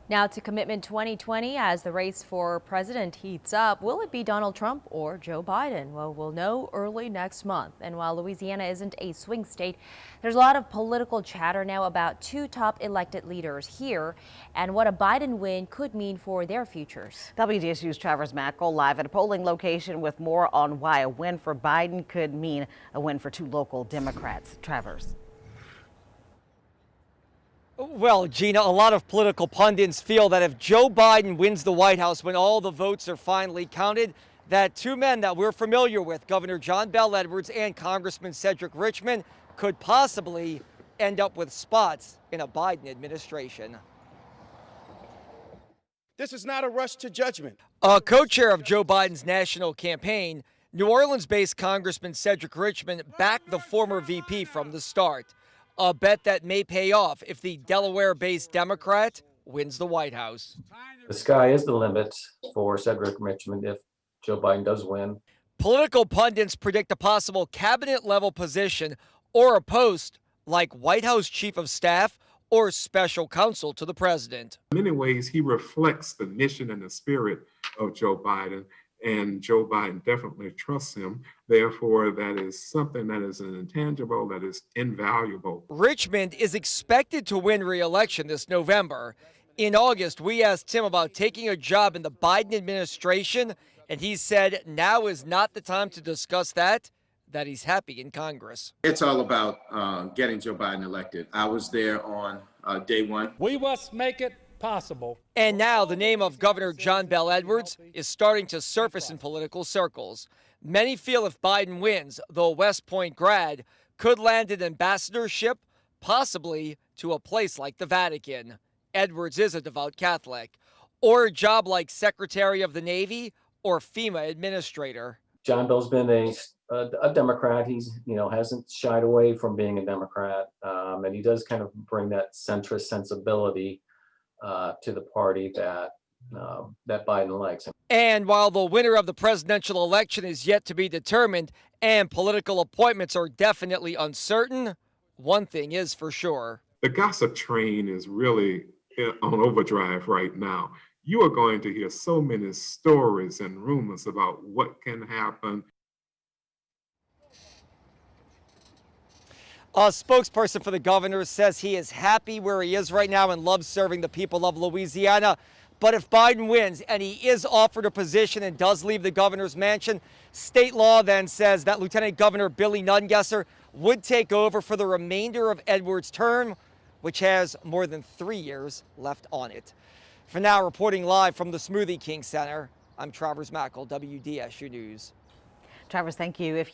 Now to Commitment 2020 as the race for president heats up. Will it be Donald Trump or Joe Biden? Well, we'll know early next month. And while Louisiana isn't a swing state, there's a lot of political chatter now about two top elected leaders here and what a Biden win could mean for their futures. WDSU's Travers Mackel live at a polling location with more on why a win for Biden could mean a win for two local Democrats. Travers. Well, Gina, a lot of political pundits feel that if Joe Biden wins the White House when all the votes are finally counted, that two men that we're familiar with, Governor John Bel Edwards and Congressman Cedric Richmond, could possibly end up with spots in a Biden administration. This is not a rush to judgment. A co-chair of Joe Biden's national campaign, New Orleans-based Congressman Cedric Richmond backed the former VP from the start. A bet that may pay off if the Delaware-based Democrat wins the White House. The sky is the limit for Cedric Richmond if Joe Biden does win. Political pundits predict a possible cabinet-level position or a post like White House Chief of Staff or Special Counsel to the President. In many ways, he reflects the mission and the spirit of Joe Biden, and Joe Biden definitely trusts him. Therefore, that is something that is an intangible, that is invaluable. Richmond is expected to win re-election this November. In August, we asked him about taking a job in the Biden administration, and he said now is not the time to discuss that he's happy in Congress. It's all about getting Joe Biden elected. I was there on day one. We must make it possible. And now the name of Governor John Bel Edwards is starting to surface in political circles. Many feel if Biden wins, the West Point grad could land an ambassadorship, possibly to a place like the Vatican. Edwards is a devout Catholic. Or a job like Secretary of the Navy or FEMA administrator. John Bell's been a Democrat. He's, hasn't shied away from being a Democrat. And he does kind of bring that centrist sensibility to the party that Biden likes. And while the winner of the presidential election is yet to be determined and political appointments are definitely uncertain, one thing is for sure. The gossip train is really on overdrive right now. You are going to hear so many stories and rumors about what can happen. A spokesperson for the governor says he is happy where he is right now and loves serving the people of Louisiana. But if Biden wins and he is offered a position and does leave the governor's mansion, state law then says that Lieutenant Governor Billy Nungesser would take over for the remainder of Edwards' term, which has more than 3 years left on it. For now, reporting live from the Smoothie King Center, I'm Travers Mackel, WDSU News. Travers, thank you. If you